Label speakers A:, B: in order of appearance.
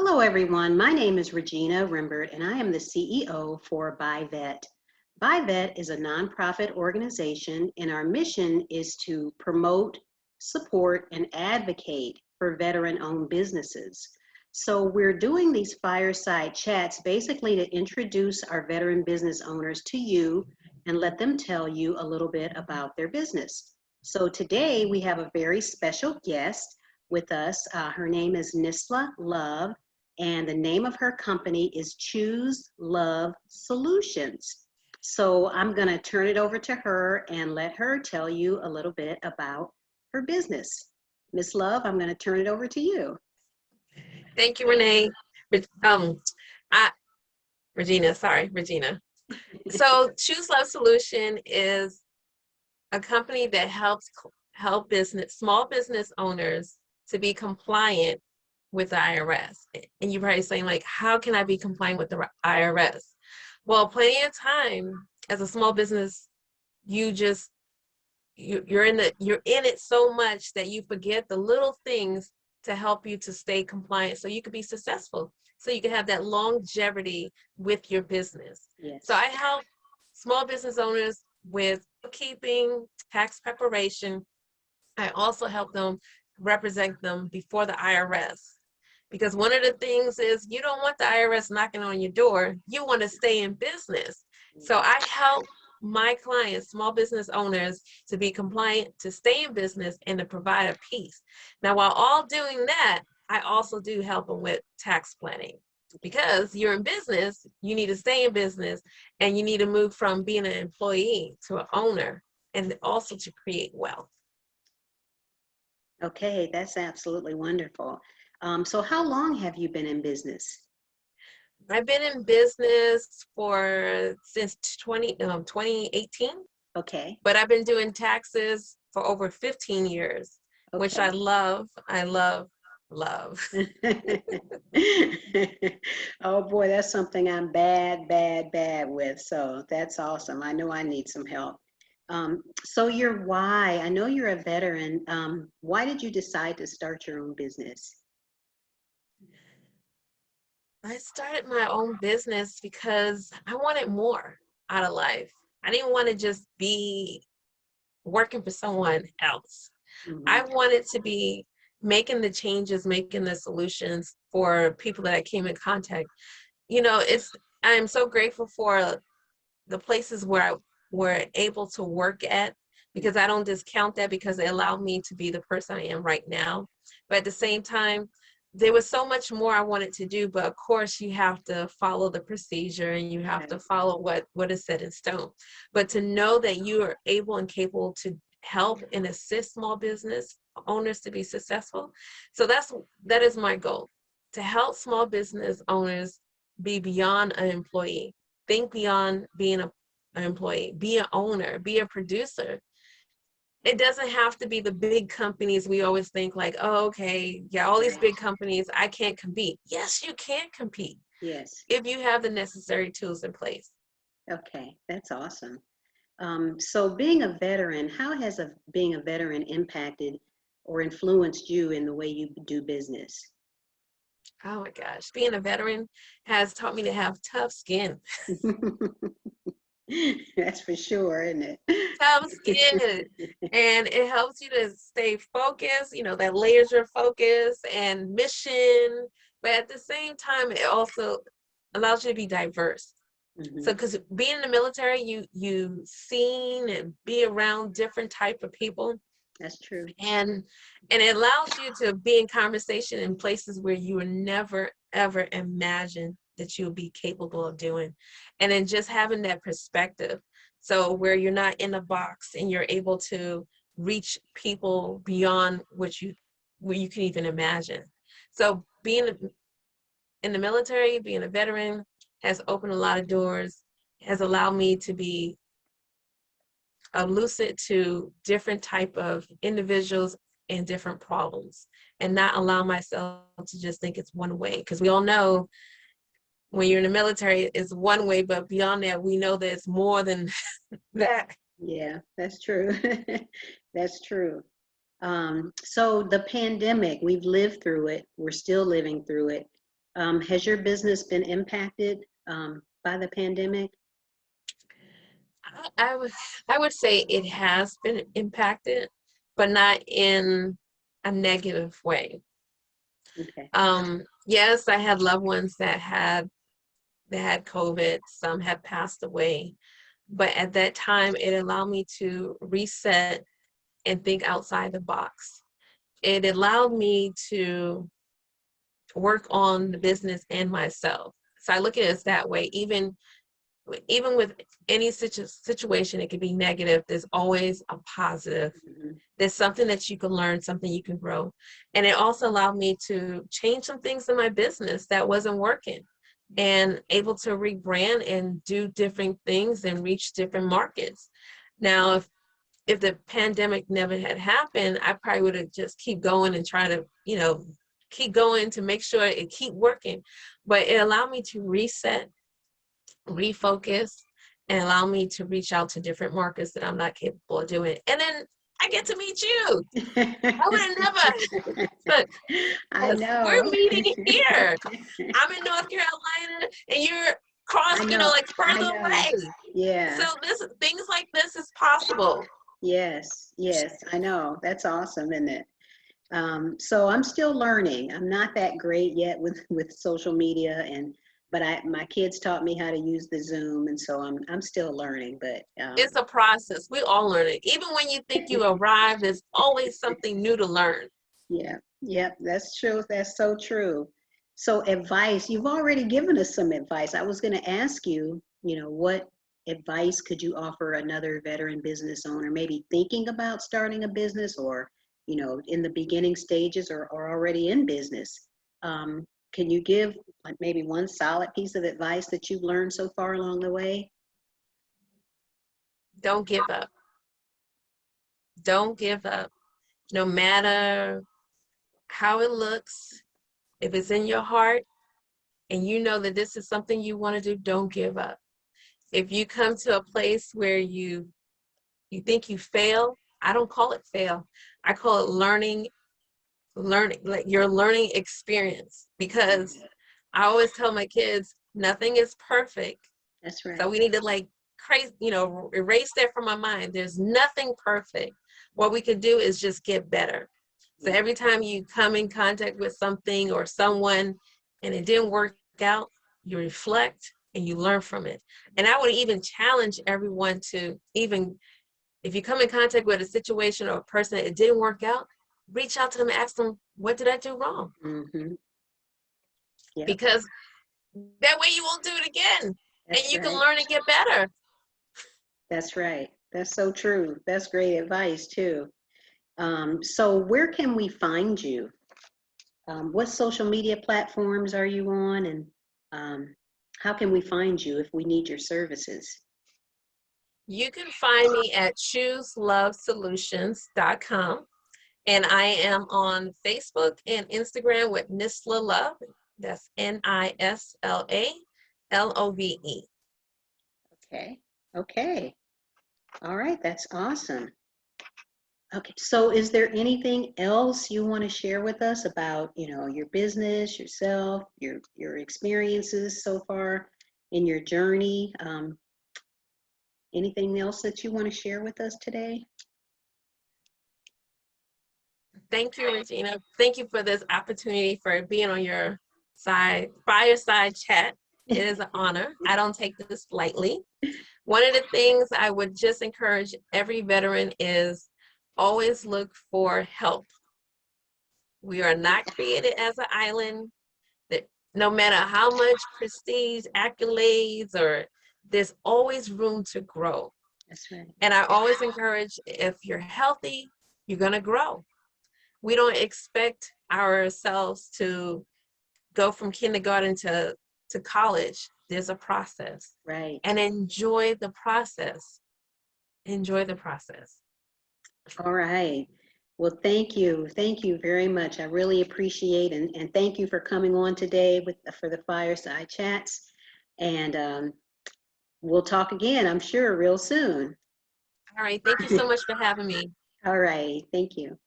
A: Hello, everyone. My name is Regina Rimbert, and I am the CEO for BuyVet. BuyVet is a nonprofit organization, and our mission is to promote, support, and advocate for veteran-owned businesses. So we're doing these fireside chats basically to introduce our veteran business owners to you and let them tell you a little bit about their business. So today we have a very special guest with us. Her name is Nisla Love, and the name of her company is Choose Love Solutions. So I'm going to turn it over to her and let her tell you a little bit about her business. Miss Love, I'm going to turn it over to you.
B: Thank you, Renee. I, Regina. So Choose Love Solution is a company that helps small business owners to be compliant with the IRS. And you're probably saying, like, how can I be compliant with the IRS? Well, plenty of time as a small business, you're in it so much that you forget the little things to help you to stay compliant so you could be successful, so you can have that longevity with your business.
A: Yes.
B: So I help small business owners with bookkeeping, tax preparation. I also help them represent them before the IRS, because one of the things is you don't want the IRS knocking on your door. You want to stay in business. So I help my clients, small business owners, to be compliant, to stay in business, and to provide a peace. Now, while all doing that, I also do help them with tax planning, because you're in business, you need to stay in business, and you need to move from being an employee to an owner, and also to create wealth.
A: Okay, that's absolutely wonderful. So how long have you been in business?
B: I've been in business since 2018.
A: Okay.
B: But I've been doing taxes for over 15 years,
A: Okay.
B: which I love. I love.
A: Oh boy, that's something I'm bad with. So that's awesome. I know I need some help. So your why, I know you're a veteran. Why did you decide to start your own business?
B: I started my own business because I wanted more out of life. I didn't want to just be working for someone else. I wanted to be making the changes, making the solutions for people that I came in contact. I'm so grateful for the places where I were able to work at, because I don't discount that, because they allowed me to be the person I am right now. But at the same time, there was so much more I wanted to do, but of course you have to follow the procedure, and you have to follow what is set in stone. But to know that you are able and capable to help and assist small business owners to be successful. So that is my goal, to help small business owners be beyond an employee. Think beyond being an employee, be an owner, be a producer. It doesn't have to be the big companies. We always think like, oh, okay, yeah, all these big companies, I can't compete. Yes, you can compete.
A: Yes.
B: If you have the necessary tools in place.
A: Okay, that's awesome. So being a veteran, how has being a veteran impacted or influenced you in the way you do business?
B: Oh my gosh, being a veteran has taught me to have tough skin.
A: That's for sure, isn't it?
B: Tough skin, and it helps you to stay focused, that laser focus and mission. But at the same time, it also allows you to be diverse. So, because being in the military, you seen and be around different type of people.
A: That's true.
B: And it allows you to be in conversation in places where you would never, ever imagine that you would be capable of doing. And then just having that perspective. So where you're not in a box, and you're able to reach people beyond where you can even imagine. So being in the military, being a veteran, has opened a lot of doors, has allowed me to be lucid to different type of individuals and different problems, and not allow myself to just think it's one way, because we all know when you're in the military it's one way, but beyond that we know that it's more than that.
A: Yeah, that's true. That's true. So the pandemic, we've lived through it. We're still living through it. Has your business been impacted by the pandemic?
B: I would say it has been impacted, but not in a negative way.
A: Okay.
B: Yes, I had loved ones that had COVID. Some had passed away, but at that time, it allowed me to reset and think outside the box. It allowed me to work on the business and myself. So I look at it as that way. Even with any situation, it can be negative. There's always a positive.
A: Mhm.
B: There's something that you can learn, something you can grow. And it also allowed me to change some things in my business that wasn't working and able to rebrand and do different things and reach different markets. Now, if the pandemic never had happened, I probably would have just keep going and try to, keep going to make sure it keep working. But it allowed me to reset, refocus, and allow me to reach out to different markets that I'm not capable of doing. And then I get to meet you. I would have never. Look,
A: I
B: we're
A: know.
B: meeting here. I'm in North Carolina, and you're across,
A: I know.
B: like
A: I
B: further
A: know.
B: away.
A: Yeah.
B: So things like this is possible.
A: Yes. Yes. I know. That's awesome, isn't it? So I'm still learning. I'm not that great yet with social media, but my kids taught me how to use the Zoom, and so I'm still learning. But
B: It's a process. We all learn it. Even when you think you arrived, there's always something new to learn.
A: yeah, yep, that's true. That's so true. So advice, you've already given us some advice. I was going to ask you, what advice could you offer another veteran business owner, maybe thinking about starting a business or, in the beginning stages or already in business? Can you give like maybe one solid piece of advice that you've learned so far along the way?
B: Don't give up. Don't give up. No matter how it looks, if it's in your heart and you know that this is something you want to do, don't give up. If you come to a place where you think you fail, I don't call it fail. I call it learning, like your learning experience. Because I always tell my kids, nothing is perfect.
A: That's right.
B: So we need to erase that from my mind. There's nothing perfect. What we can do is just get better. So every time you come in contact with something or someone and it didn't work out, you reflect and you learn from it. And I would even challenge everyone to, even if you come in contact with a situation or a person that it didn't work out, reach out to them and ask them, what did I do wrong?
A: Mm-hmm. Yep.
B: Because that way you won't do it again.
A: That's
B: And you can
A: right.
B: learn and get better.
A: That's right. That's so true. That's great advice too. So where can we find you? What social media platforms are you on, and how can we find you if we need your services?
B: You can find me at chooselovesolutions.com. And I am on Facebook and Instagram with Nisla Love. That's NISLA LOVE.
A: Okay. Okay. All right. That's awesome. Okay. So is there anything else you want to share with us about, your business, yourself, your experiences so far in your journey? Anything else that you want to share with us today?
B: Thank you, Regina. Thank you for this opportunity for being on your Fireside Chat. It is an honor. I don't take this lightly. One of the things I would just encourage every veteran is always look for help. We are not created as an island. That no matter how much prestige, accolades, or there's always room to grow.
A: That's right.
B: And I always encourage, if you're healthy, you're going to grow. We don't expect ourselves to go from kindergarten to college. There's a process.
A: Right.
B: And enjoy the process. Enjoy the process.
A: All right. Well, thank you. Thank you very much. I really appreciate and thank you for coming on today for the Fireside Chats. And we'll talk again, I'm sure, real soon.
B: All right. Thank you so much for having me.
A: All right. Thank you.